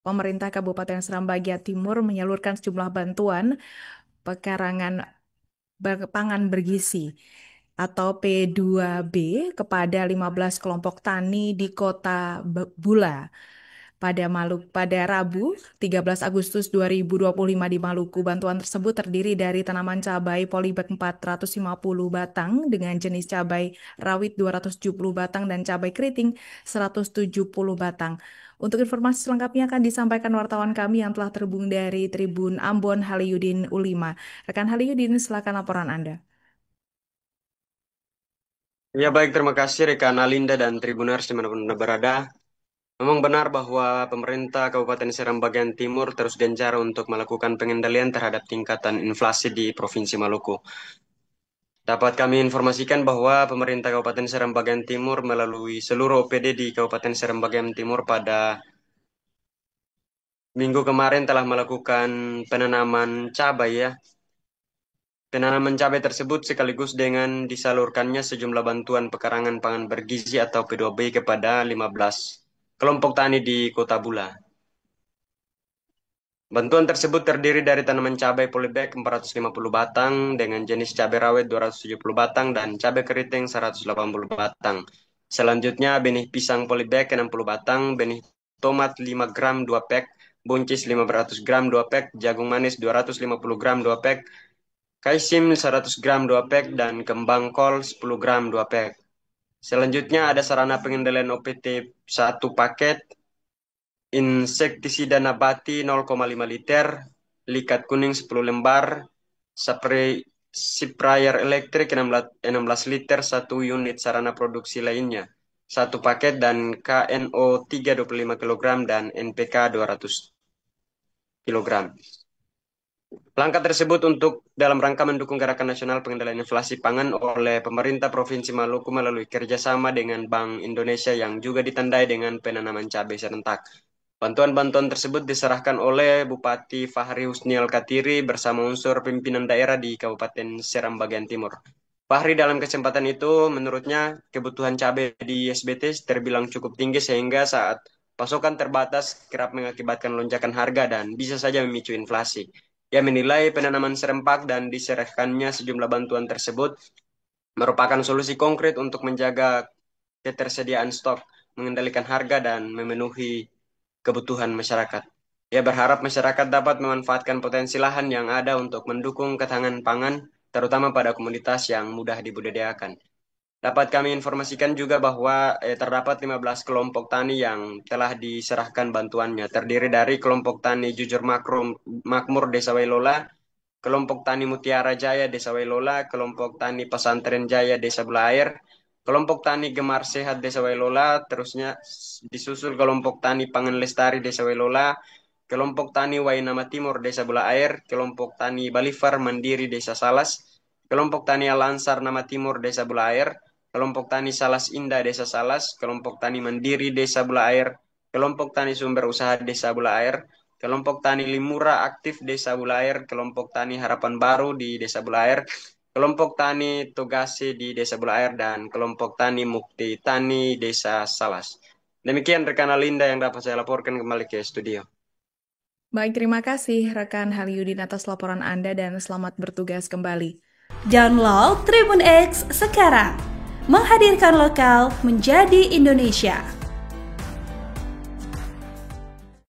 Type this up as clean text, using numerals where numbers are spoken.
pemerintah Kabupaten Seram Bagian Timur menyalurkan sejumlah bantuan pekarangan pangan bergizi atau P2B kepada 15 kelompok tani di Kota Bula pada Rabu 13 Agustus 2025 di Maluku. Bantuan tersebut terdiri dari tanaman cabai polybag 450 batang dengan jenis cabai rawit 270 batang dan cabai keriting 170 batang. Untuk informasi selengkapnya akan disampaikan wartawan kami yang telah terhubung dari Tribun Ambon, Haliudin Ulima. Rekan Haliudin, silakan laporan Anda. Ya baik, terima kasih rekan Alinda dan Tribuners dimanapun Anda berada. Memang benar bahwa pemerintah Kabupaten Seram bagian Timur terus gencar untuk melakukan pengendalian terhadap tingkatan inflasi di Provinsi Maluku. Dapat kami informasikan bahwa pemerintah Kabupaten Seram bagian Timur melalui seluruh OPD di Kabupaten Seram bagian Timur pada minggu kemarin telah melakukan penanaman cabai ya. Penanaman cabai tersebut sekaligus dengan disalurkannya sejumlah bantuan pekarangan pangan bergizi atau P2B kepada 15 kelompok tani di Kota Bula. Bantuan tersebut terdiri dari tanaman cabai polybag 450 batang dengan jenis cabai rawit 270 batang dan cabai keriting 180 batang. Selanjutnya benih pisang polybag 60 batang, benih tomat 5 gram 2 pack, buncis 500 gram 2 pack, jagung manis 250 gram 2 pack, kaisim 100 gram 2 pack, dan kembang kol 10 gram 2 pack. Selanjutnya ada sarana pengendalian OPT 1 paket, insektisida nabati 0,5 liter, likat kuning 10 lembar, sprayer elektrik 16 liter, 1 unit sarana produksi lainnya, 1 paket, dan KNO 325 kg dan NPK 200 kg. Langkah tersebut untuk dalam rangka mendukung gerakan nasional pengendalian inflasi pangan oleh pemerintah Provinsi Maluku melalui kerjasama dengan Bank Indonesia yang juga ditandai dengan penanaman cabai serentak. Bantuan-bantuan tersebut diserahkan oleh Bupati Fahri Husnial Katiri bersama unsur pimpinan daerah di Kabupaten Seram bagian Timur. Fahri dalam kesempatan itu menurutnya kebutuhan cabai di SBT terbilang cukup tinggi sehingga saat pasokan terbatas kerap mengakibatkan lonjakan harga dan bisa saja memicu inflasi. Ia menilai penanaman serempak dan diserahkannya sejumlah bantuan tersebut merupakan solusi konkret untuk menjaga ketersediaan stok, mengendalikan harga, dan memenuhi kebutuhan masyarakat. Ia berharap masyarakat dapat memanfaatkan potensi lahan yang ada untuk mendukung ketahanan pangan, terutama pada komoditas yang mudah dibudidayakan. Dapat kami informasikan juga bahwa terdapat 15 kelompok tani yang telah diserahkan bantuannya, terdiri dari kelompok tani Jujur Makmur Desa Wailola, kelompok tani Mutiara Jaya Desa Wailola, kelompok tani Pesantren Jaya Desa Bulair, kelompok tani Gemar Sehat Desa Wailola, terusnya disusul kelompok tani Pangan Lestari Desa Wailola, kelompok tani Wainama Timur Desa Bulair, kelompok tani Balifar Mandiri Desa Salas, kelompok tani Al-Ansar Nama Timur Desa Bulair, kelompok tani Salas Indah Desa Salas, kelompok tani Mandiri Desa Bulair, kelompok tani Sumber Usaha Desa Bulair, kelompok tani Limura Aktif Desa Bulair, kelompok tani Harapan Baru di Desa Bulair, kelompok tani Togase di Desa Bulair, dan kelompok tani Mukti Tani Desa Salas. Demikian rekan Alinda yang dapat saya laporkan kembali ke studio. Baik, terima kasih rekan Haliudin atas laporan Anda dan selamat bertugas kembali. Download Tribun X sekarang, menghadirkan lokal menjadi Indonesia.